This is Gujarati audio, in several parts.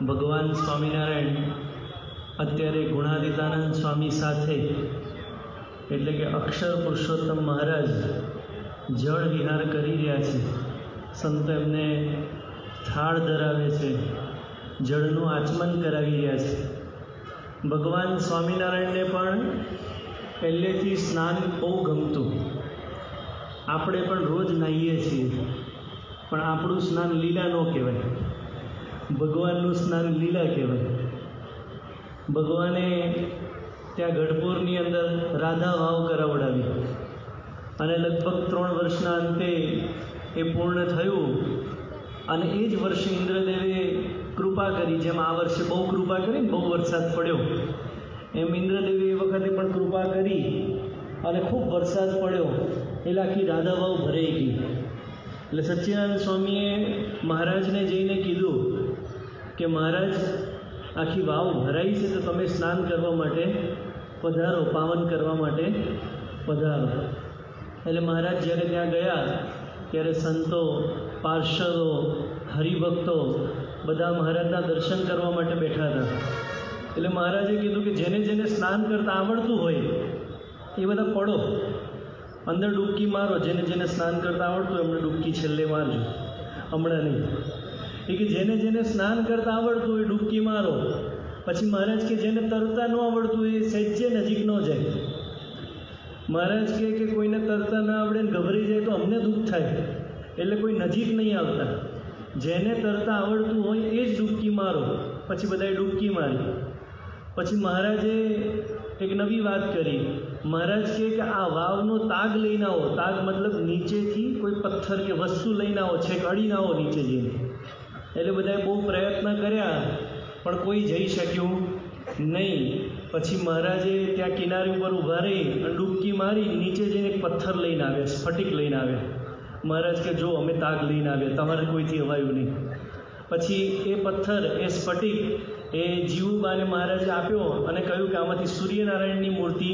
ભગવાન સ્વામિનારાયણ અત્યારે ગુણાતીતાનંદ સ્વામી સાથે એટલે કે અક્ષર પુરુષોત્તમ મહારાજ જળ વિહાર કરી રહ્યા છે. સંતો એમને થાળ ધરાવે છે, જળનું આચમન કરાવી રહ્યા છે. ભગવાન સ્વામિનારાયણને પણ પહેલેથી સ્નાન બહુ ગમતું. આપણે પણ રોજ નાહીએ છીએ, પણ આપણું સ્નાન લીલા ન કહેવાય, ભગવાનનું સ્નાન લીલા કહેવાય. ભગવાને ત્યાં ગઢપુરની અંદર રાધા વાવ કરાવડાવી અને લગભગ 3 વર્ષના અંતે એ પૂર્ણ થયું. અને એ જ વર્ષે ઇન્દ્રદેવે કૃપા કરી, જેમ આ વર્ષે બહુ કૃપા કરી, બહુ વરસાદ પડ્યો, એમ ઇન્દ્રદેવે એ વખતે પણ કૃપા કરી અને ખૂબ વરસાદ પડ્યો એટલે આખી રાધા વાવ ભરાઈ ગઈ. એટલે સચ્ચિદાનંદ સ્વામીએ મહારાજને જઈને કીધું કે મહારાજ, આખી વાવ ભરાઈ છે, તો તમે સ્નાન કરવા માટે પધારો, પાવન કરવા માટે પધારો. એટલે મહારાજ જ્યારે ત્યાં ગયા ત્યારે સંતો, પાર્ષદો, હરિભક્તો બધા મહારાજના દર્શન કરવા માટે બેઠા હતા. એટલે મહારાજે કીધું કે જેને જેને સ્નાન કરતાં આવડતું હોય એ બધા પડો, અંદર ડૂબકી મારો. જેને જેને સ્નાન કરતાં આવડતું હોય એમને ડૂબકી છેલ્લે મારજો, હમણાં નહીં. એ કે જેને જેને સ્નાન કરતાં આવડતું હોય ડૂબકી મારો. પછી મહારાજ કે જેને તરતા ન આવડતું હોય એ સહેજે નજીક ન જાય. મહારાજ કહે કે કોઈને તરતા ના આવડે ને ગભરાઈ જાય તો અમને દુઃખ થાય, એટલે કોઈ નજીક નહીં આવતા. જેને તરતા આવડતું હોય એ જ ડૂબકી મારો. પછી બધાએ ડૂબકી મારી. પછી મહારાજે એક નવી વાત કરી. મહારાજ કહે કે આ વાવનો તાગ લઈને આવો. તાગ મતલબ નીચેથી કોઈ પથ્થર કે વસ્તુ લઈને આવો, છેક અડીને આવો નીચે જઈને. એટલે બધાએ બહુ પ્રયત્ન કર્યા પણ કોઈ જઈ શક્યું નહીં. પછી મહારાજે ત્યાં કિનારે ઉપર ઊભા રહી અને ડૂબકી મારી, નીચે જઈને એક પથ્થર લઈને આવ્યા, સ્ફટિક લઈને આવ્યા. મહારાજ કે જો અમે તાગ લઈને આવ્યા, તમારે કોઈથી હવાયું નહીં. પછી એ પથ્થર, એ સ્ફટિક એ જીવુબાને મહારાજે આપ્યો અને કહ્યું કે આમાંથી સૂર્યનારાયણની મૂર્તિ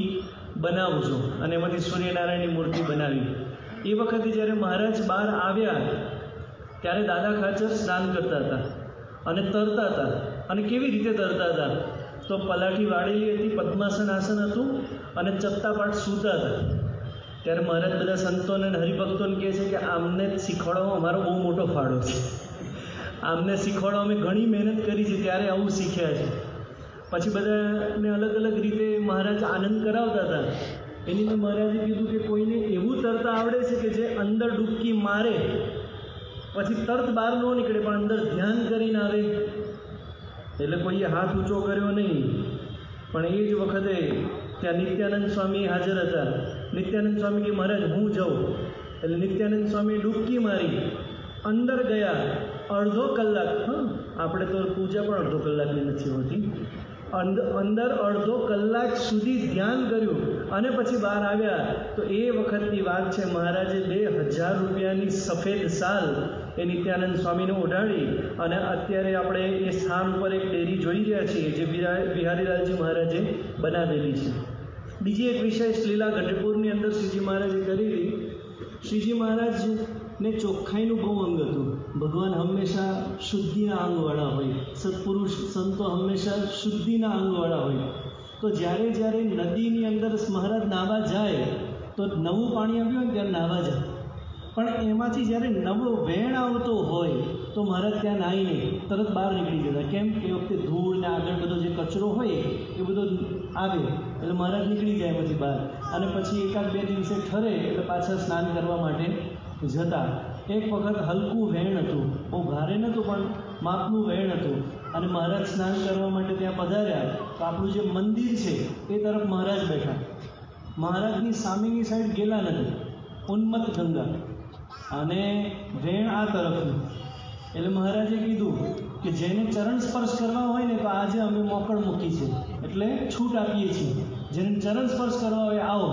બનાવજો. અને એમાંથી સૂર્યનારાયણની મૂર્તિ બનાવી. એ વખતે જ્યારે મહારાજ બહાર આવ્યા ત્યારે દાદા ખાચર સ્નાન કરતા હતા અને તરતા હતા. અને કેવી રીતે તરતા હતા? તો પલાઠી વાળેલી હતી, પદ્માસન આસન હતું અને ચત્તાપાઠ સૂતા હતા. ત્યારે મહારાજ બધા સંતોને અને હરિભક્તોને કહે છે કે આમને શીખવાડવામાં અમારો બહુ મોટો ફાળો છે. આમને શીખવાડવા અમે ઘણી મહેનત કરી છે, ત્યારે આવું શીખ્યા છે. પછી બધાને અલગ અલગ રીતે મહારાજ આનંદ કરાવતા હતા. એની મેં મહારાજે કીધું કે કોઈને એવું તરતા આવડે છે કે જે અંદર ડૂબકી મારે પછી તરત બહાર ન નીકળે પણ અંદર ધ્યાન કરીને આવે. એટલે કોઈએ હાથ ઊંચો કર્યો નહીં. પણ એ જ વખતે ત્યાં નિત્યાનંદ સ્વામી હાજર હતા. નિત્યાનંદ સ્વામી કે મહારાજ હું જાઉં. એટલે નિત્યાનંદ સ્વામીએ ડૂબકી મારી, અંદર ગયા. અડધો કલાક, આપણે તો પૂજા પણ અડધો કલાકની નથી હોતી, અંદર અડધો કલાક સુધી ધ્યાન કર્યું અને પછી બહાર આવ્યા. તો એ વખતની વાત છે. મહારાજે 2000 રૂપિયાની સફેદ સાલ એ નિત્યાનંદ સ્વામીને ઓઢાડી અને અત્યારે આપણે એ સ્થાન ઉપર એક ડેરી જોઈ રહ્યા છીએ જે બિહારીલાલજી મહારાજે બનાવેલી છે. બીજી એક વિશેષ લીલા ગઢપુરની અંદર શ્રીજી મહારાજે કરેલી. શ્રીજી મહારાજને ચોખ્ખાઈનું બહુ અંગ હતું. ભગવાન હંમેશા શુદ્ધિના અંગવાળા હોય, સત્પુરુષ સંતો હંમેશા શુદ્ધિના અંગવાળા હોય. તો જ્યારે જ્યારે નદીની અંદર મહારાજ નાહવા જાય તો નવું પાણી આવ્યું હોય ત્યારે નાહવા જાય, પણ એમાંથી જ્યારે નવો વેણ આવતો હોય તો મહારાજ ત્યાં નાહી નહીં, તરત બહાર નીકળી જતા. કેમ? એ વખતે ધૂળ ને આગળ બધો જે કચરો હોય એ બધો આવે એટલે મહારાજ નીકળી જાય એમાંથી બહાર. અને પછી 1-2 દિવસે ઠરે એટલે પાછા સ્નાન કરવા માટે જતા. એક વખત હલકું વેણ હતું, બહુ ભારે નહોતું પણ માપનું વેણ હતું. અને મહારાજ સ્નાન કરવા માટે ત્યાં પધાર્યા તો આપણું જે મંદિર છે એ તરફ મહારાજ બેઠા. મહારાજની સામેની સાઈડ ગેલા નથી, ઉન્મત્ત ગંગા, અને વેણ આ તરફનું. એટલે મહારાજે કીધું કે જેને ચરણ સ્પર્શ કરવા હોય ને તો આજે અમે મોકળ મૂકી છે, એટલે છૂટ આપીએ છીએ. જેને ચરણ સ્પર્શ કરવા હોય આવો.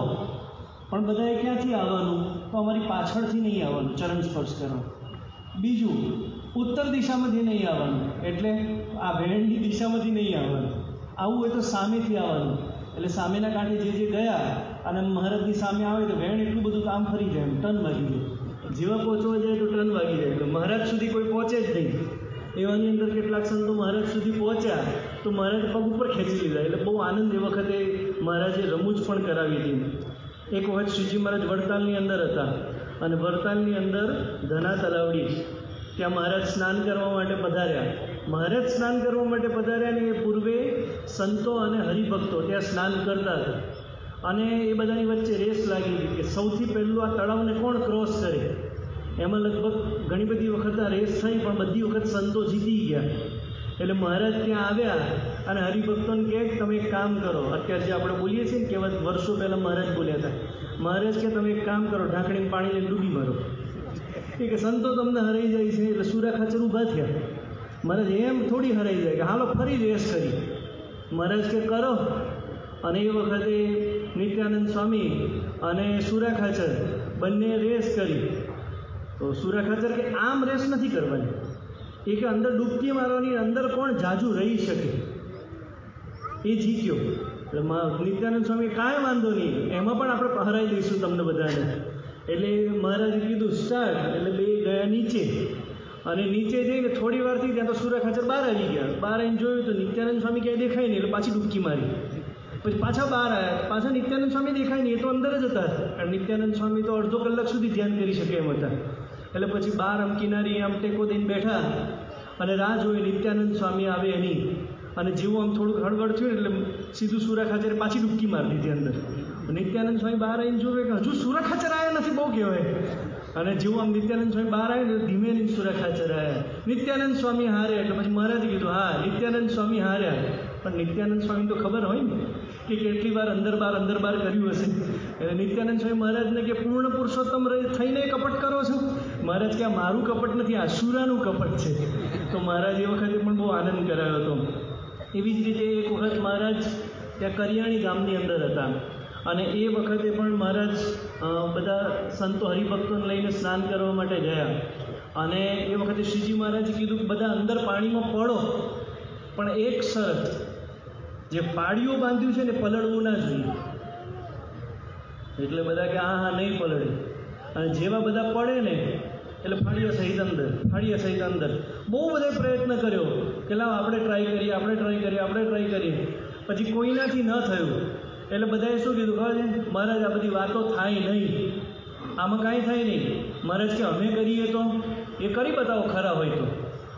પણ બધાએ ક્યાંથી આવવાનું? તો અમારી પાછળથી નહીં આવવાનું ચરણ સ્પર્શ કરવા. બીજું, ઉત્તર દિશામાંથી નહીં આવવાનું, એટલે આ વેણની દિશામાંથી નહીં આવવાનું. આવવું હોય તો સામેથી આવવાનું. એટલે સામેના કાંઠે જે ગયા અને મહારાજની સામે આવે તો વેણ એટલું બધું કામ ફરી જાય, એમ ટન વાગી જાય. જેવા પહોંચવા જાય તો ટન વાગી જાય, એટલે મહારાજ સુધી કોઈ પહોંચે જ નહીં. એવાની અંદર કેટલાક સંતો મહારાજ સુધી તો મહારાજ પગ ઉપર ખેંચી લીધા. એટલે બહુ આનંદ એ વખતે મહારાજે રમૂજ પણ કરાવી હતી. એક વખત શ્રીજી મહારાજ વડતાલની અંદર હતા અને વડતાલની અંદર ધના તલાવડી, ત્યાં મહારાજ સ્નાન કરવા માટે પધાર્યા. મહારાજ સ્નાન કરવા માટે પધાર્યા ને એ પૂર્વે સંતો અને હરિભક્તો ત્યાં સ્નાન કરતા હતા અને એ બધાની વચ્ચે રેસ લાગી હતી કે સૌથી પહેલું આ તળાવને કોણ ક્રોસ કરે. એમાં લગભગ ઘણી બધી વખત આ રેસ થઈ, પણ બધી વખત સંતો જીતી ગયા. એટલે મહારાજ ત્યાં આવ્યા અને હરિભક્તોને કહે કે તમે એક કામ કરો. અત્યારે જે આપણે બોલીએ છીએ ને કહેવત, વર્ષો પહેલાં મહારાજ બોલ્યા હતા. મહારાજ કે તમે એક કામ કરો, ઢાંકણીને પાણી લઈને ડૂબી મારો. કે સંતો તમને હરાઈ જાય છે. એટલે સુરા ખાચર ઊભા થયા. મહારાજ એમ થોડી હરાઈ જાય કે હાલો ફરી રેસ કરી. મહારાજ કે કરો. અને એ વખતે નિત્યાનંદ સ્વામી અને સુરા ખાચર બંને રેસ કરી. તો સુરા ખાચર કે આમ રેસ નથી કરવાની, એ કે અંદર ડૂબકી મારવાની, અંદર કોણ જાજુ રહી શકે એ જીત્યો. એટલે નિત્યાનંદ સ્વામી કાંઈ વાંધો નહીં, એમાં પણ આપણે હરાઈ દઈશું તમને બધાને. એટલે મહારાજે કીધું સ્ટાર્ટ. એટલે બે ગયા નીચે અને નીચે જઈને થોડી વારથી ત્યાં તો સુરા ખાચર બહાર આવી ગયા. બહાર આવીને જોયું તો નિત્યાનંદ સ્વામી ક્યાંય દેખાય નહીં. એટલે પાછી ડૂબકી મારી. પછી પાછા બહાર આવ્યા, પાછા નિત્યાનંદ સ્વામી દેખાય નહીં, એ તો અંદર જ હતા. કારણ નિત્યાનંદ સ્વામી તો અડધો કલાક સુધી ધ્યાન કરી શકે એમ હતા. એટલે પછી બહાર આમ કિનારી આમ ટેકો દઈને બેઠા અને રાહ જોઈ નિત્યાનંદ સ્વામી આવે એની. અને જેવું આમ થોડુંક હળવળ થયું એટલે સીધું સુરા ખાચરે પાછી ડૂબકી મારી દીધી અંદર. નિત્યાનંદ સ્વામી બહાર આવીને જોવે કે હજુ સુરા ખાચર આવ્યા નથી, બહુ કહેવાય. અને જેવું આમ નિત્યાનંદ સ્વામી બહાર આવે ને ધીમે ધીમે સુરા ખાચર આવ્યા. નિત્યાનંદ સ્વામી હાર્યા. એટલે પછી મહારાજે કીધું હા નિત્યાનંદ સ્વામી હાર્યા. પણ નિત્યાનંદ સ્વામી તો ખબર હોય ને કે કેટલી વાર અંદર બાર કર્યું હશે. એટલે નિત્યાનંદ સ્વામી મહારાજને કે પૂર્ણ પુરુષોત્તમ થઈને કપટ કરો છો. મહારાજ કે આ મારું કપટ નથી, આ સુરાનું કપટ છે. તો મહારાજ એ વખતે પણ બહુ આનંદ કરાયો હતો. એવી જ રીતે એક વખત મહારાજ ત્યાં કરિયાણી ગામની અંદર હતા અને એ વખતે પણ મહારાજ બધા સંતો હરિભક્તોને લઈને સ્નાન કરવા માટે ગયા. અને એ વખતે શ્રીજી મહારાજે કીધું કે બધા અંદર પાણીમાં પડો, પણ એક શરત, જે પાડીઓ બાંધ્યું છે ને પલળવું ના જોઈએ. એટલે બધા કે હા નહીં પલળે. અને જેવા બધા પડે ને એટલે ફાળિયા સહિત અંદર. બહુ બધા પ્રયત્ન કર્યો કે લાવ આપણે ટ્રાય કરીએ. પછી કોઈનાથી ન થયું. એટલે બધાએ શું કીધું ખબર છે, મહારાજ આ બધી વાતો થાય નહીં, આમાં કાંઈ થાય નહીં. મહારાજ કે અમે કરીએ તો એ કરી બતાવો ખરા હોય તો.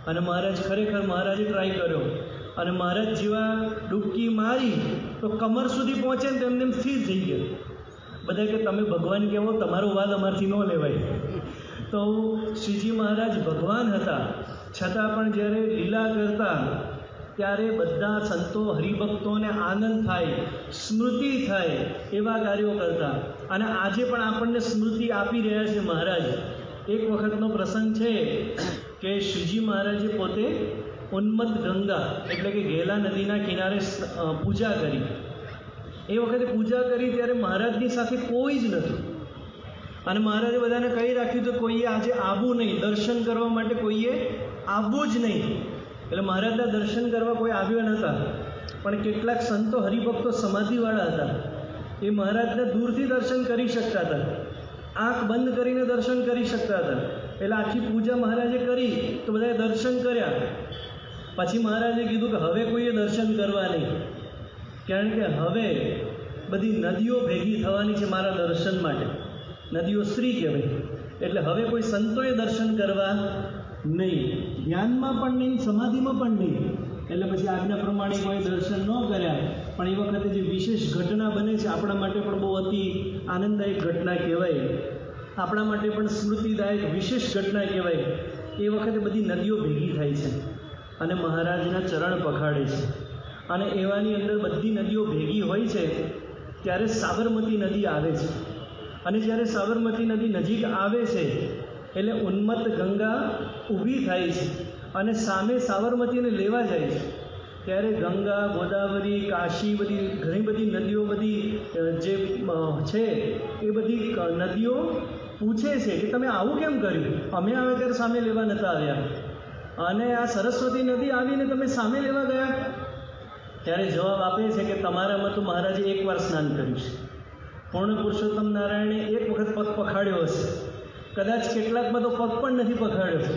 અને મહારાજ ખરેખર મહારાજે ટ્રાય કર્યો અને મહારાજ જેવા ડૂબકી મારી તો કમર સુધી પહોંચે ને તેમને સ્થિર થઈ ગયા. બધા કે તમે ભગવાન કહેવો, તમારો વાદ અમારથી ન લેવાય. તો શ્રીજી મહારાજ ભગવાન હતા, છતાં પણ જ્યારે લીલા કરતા ત્યારે બધા સંતો હરિભક્તોને આનંદ થાય, સ્મૃતિ થાય એવા કાર્યો કરતા. અને આજે પણ આપણને સ્મૃતિ આપી રહ્યા છે મહારાજ. એક વખતનો પ્રસંગ છે કે શ્રીજી મહારાજે પોતે ઉન્મત્ત ગંગા એટલે કે ઘેલા નદીના કિનારે પૂજા કરી. એ વખતે પૂજા કરી ત્યારે મહારાજની સાથે કોઈ જ નહોતું. અને મહારાજે બધાને કહી રાખ્યું તો કોઈએ આજે આવવું નહીં, દર્શન કરવા માટે કોઈએ આવવું જ નહીં. એટલે મહારાજના દર્શન કરવા કોઈ આવ્યા નહોતા. પણ કેટલાક સંતો હરિભક્તો સમાધિવાળા હતા, એ મહારાજને દૂરથી દર્શન કરી શકતા હતા, આંખ બંધ કરીને દર્શન કરી શકતા હતા. એટલે આખી પૂજા મહારાજે કરી તો બધાએ દર્શન કર્યા. પછી મહારાજે કીધું કે હવે કોઈએ દર્શન કરવા નહીં, કારણ કે હવે બધી નદીઓ ભેગી થવાની છે મારા દર્શન માટે. નદીઓ સ્ત્રી કહેવાય. એટલે હવે કોઈ સંતોએ દર્શન કરવા નહીં, ધ્યાનમાં પણ નહીં, સમાધિમાં પણ નહીં. એટલે પછી આજ્ઞા પ્રમાણે કોઈ દર્શન ન કર્યા. પણ એ વખતે જે વિશેષ ઘટના બને છે આપણા માટે પણ બહુ અતિ આનંદદાયક ઘટના કહેવાય, આપણા માટે પણ સ્મૃતિદાયક વિશેષ ઘટના કહેવાય. એ વખતે બધી નદીઓ ભેગી થાય છે અને મહારાજના ચરણ પખાડે છે. અને એવાની અંદર બધી નદીઓ ભેગી હોય છે ત્યારે સાબરમતી નદી આવે છે. અને જ્યારે સાબરમતી નદી નજીક આવે છે એટલે ઉન્મત્ત ગંગા ઊભી થાય છે અને સામે સાબરમતીને લેવા જાય છે. ત્યારે ગંગા, ગોદાવરી, કાશી, બધી ઘણી બધી નદીઓ બધી જે છે એ બધી નદીઓ પૂછે છે કે તમે આવું કેમ કર્યું? અમે આવે ત્યારે સામે લેવા નહોતા આવ્યા, અને આ સરસ્વતી નદી આવીને તમે સામે લેવા ગયા. ત્યારે જવાબ આપે છે કે તમારામાં તો મહારાજે એકવાર સ્નાન કર્યું છે, પૂર્ણ પુરુષોત્તમ નારાયણે એક વખત પગ પખાડ્યો હશે, કદાચ કેટલાકમાં તો પગ પણ નથી પખાડ્યો.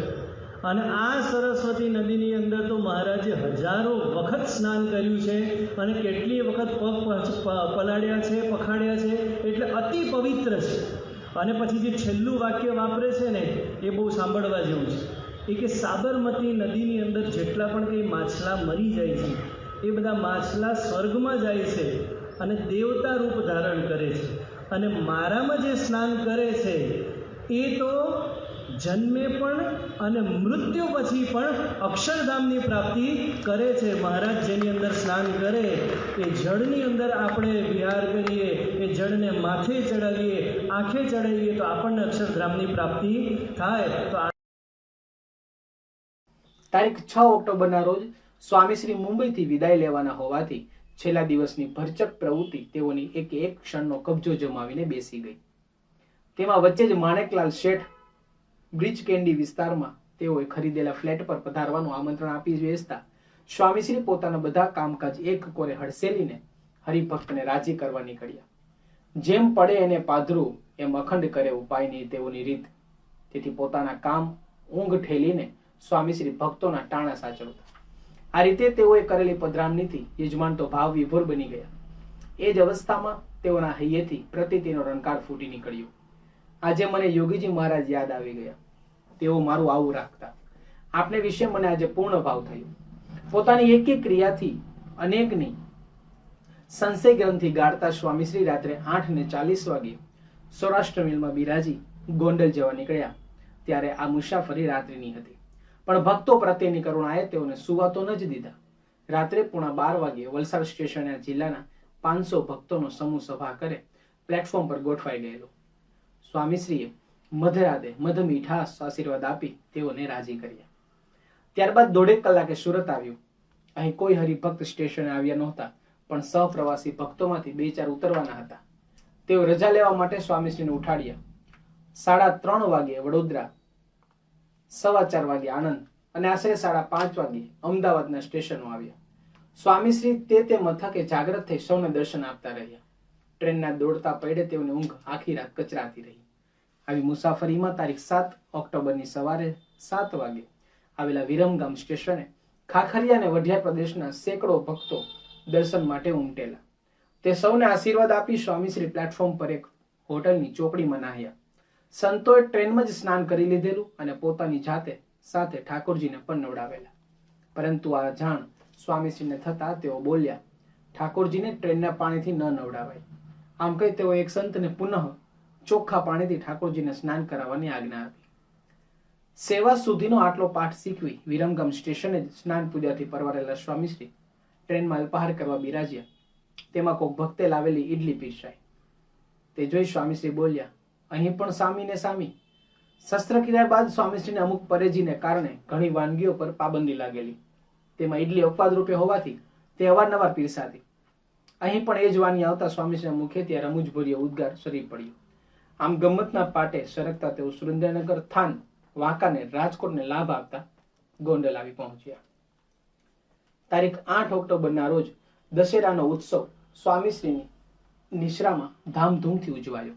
અને આ સરસ્વતી નદીની અંદર તો મહારાજે હજારો વખત સ્નાન કર્યું છે અને કેટલીય વખત પગ પલાળ્યા છે, પખાડ્યા છે, એટલે અતિ પવિત્ર છે. અને પછી જે છેલ્લું વાક્ય વાપરે છે ને એ બહુ સાંભળવા જેવું છે. એ કે સાબરમતી નદીની અંદર જેટલા પણ કંઈ માછલા મરી જાય છે એ બધા માછલા સ્વર્ગમાં જાય છે અને દેવતા રૂપ ધારણ કરે છે. અને મારામાં જે સ્નાન કરે છે એ તો જન્મે પણ અને મૃત્યુ પછી પણ અક્ષરધામની પ્રાપ્તિ કરે છે. મહારાજ જેની અંદર સ્નાન કરે એ જળની અંદર આપણે વિહાર કરીએ, એ જળને માથે ચડાવીએ, આંખે ચડાવીએ તો આપણને અક્ષરધામની પ્રાપ્તિ થાય. તો તારીખ 6 ઓક્ટોબરના રોજ સ્વામીશ્રી મુંબઈથી વિદાય લેવાના હોવાથી છેલ્લા દિવસની ભરચક પ્રવૃત્તિ તેઓની એક ક્ષણનો કબજો જમાવીને બેસી ગઈ. તેમાં વચ્ચે જ માણેકલાલ શેઠ બ્રિજ કેન્ડી વિસ્તારમાં તેઓએ ખરીદેલા ફ્લેટ પર પધારવાનું આમંત્રણ આપી બેસતા સ્વામીશ્રી પોતાના બધા કામકાજ એક કોરે હડસેલીને હરિભક્તને રાજી કરવા નીકળ્યા. જેમ પડે એને પાધરું એમ અખંડ કરે ઉપાયની તેઓની રીત. તેથી પોતાના કામ ઊંઘ ઠેલીને સ્વામીશ્રી ભક્તોના ટાણા સાચવતા. આ રીતે તેઓએ કરેલી પધરામણીથી યજમાન તો ભાવ વિભોર બની ગયા. એ જ અવસ્થામાં તેઓના હૈયેથી પ્રતીતિનો રણકાર ફૂટી નીકળ્યો. આજે મને યોગીજી મહારાજ યાદ આવી ગયા. તેઓ મારું આવું રાખતા. આપને વિશે મને આજે પૂર્ણ ભાવ થયો. પોતાની એક એક ક્રિયાથી અનેકની સંશય ગ્રંથિ ગાળતા સ્વામીશ્રી રાત્રે 8:40 વાગે સૌરાષ્ટ્ર મિલમાં બિરાજી ગોંડલ જવા નીકળ્યા. ત્યારે આ મુસાફરી રાત્રિની હતી, પણ ભક્તો પ્રત્યેની કરુણાએ તેઓને સુવા તો ન જ દીધા. રાત્રે 11:15 વાગે વલસાડ સ્ટેશને જિલ્લાના 500 ભક્તોનો સમૂહ સભા કરે પ્લેટફોર્મ પર ગોઠવાઈ ગયેલો. સ્વામીશ્રીએ મધરાતે મધમીઠાસ આશીર્વાદ આપી તેઓને રાજી કર્યા. ત્યારબાદ 1.5 કલાકે સુરત આવ્યું. અહીં કોઈ હરિભક્ત સ્ટેશને આવ્યા નહોતા, પણ સહપ્રવાસી ભક્તોમાંથી 2-4 ઉતરવાના હતા. તેઓ રજા લેવા માટે સ્વામીશ્રીને ઉઠાડ્યા. 3:30 વાગે વડોદરા, 4:15 વાગે આણંદ અને આશરે 5:30 વાગે અમદાવાદના સ્ટેશનો આવ્યા. સ્વામીશ્રી તે મથકે જાગ્રત થઈ સૌને દર્શન આપતા રહ્યા. ટ્રેનના દોડતા પૈડે તેઓની ઊંઘ આખી રાત કચરાતી રહી. આવી મુસાફરીમાં તારીખ 7 ઓક્ટોબરની સવારે 7 વાગે આવેલા વિરમગામ સ્ટેશને ખાખરિયા અને વઢિયાર પ્રદેશના સેંકડો ભક્તો દર્શન માટે ઉમટેલા. તે સૌને આશીર્વાદ આપી સ્વામીશ્રી પ્લેટફોર્મ પર એક હોટલની ચોપડીમાં નાહ્યા. સંતોએ ટ્રેનમાં જ સ્નાન કરી લીધેલું અને પોતાની જાતે સાથે ઠાકોરજીને પણ નવડાવેલા. પરંતુ આ જાણ સ્વામીશ્રીને થતા તેઓ બોલ્યા, ઠાકોરજીને ટ્રેનના પાણીથી ન નવડાવાય. આમ કહી તેઓ એક સંતને પુનઃ ચોખ્ખા પાણીથી ઠાકોરજીને સ્નાન કરાવવાની આજ્ઞા આપી. સેવા સુધીનો આટલો પાઠ શીખવી વિરમગામ સ્ટેશને જ સ્નાન પૂજાથી પરવારેલા સ્વામીશ્રી ટ્રેનમાં અલ્પાહાર કરવા બિરાજ્યા. તેમાં કોઈ ભક્તે લાવેલી ઈડલી પીરસાઈ. તે જોઈ સ્વામીશ્રી બોલ્યા, અહીં પણ સામી ને સામી. શસ્ત્રક્રિયા બાદ સ્વામીશ્રીને અમુક પરેજીને કારણે ઘણી વાનગીઓ પર પાબંદી લાગેલી. તેમાં ઈડલી અપવાદ રૂપે હોવાથી તે અવારનવાર પીરસાતી. અહીં પણ એ જ વાણી આવતા સ્વામીશ્રીના મુખેથી રમૂજભર્યો ઉદ્ગાર સરી પડ્યો. આમ ગમ્મતના પાટે સરકતા તેઓ સુરેન્દ્રનગર, થાન, વાંકાનેર, રાજકોટને લાભ આપતા ગોંડલ આવી પહોંચ્યા. તારીખ 8 ઓક્ટોબરના રોજ દશેરાનો ઉત્સવ સ્વામીશ્રીની નિશ્રામાં ધામધૂમથી ઉજવાયો.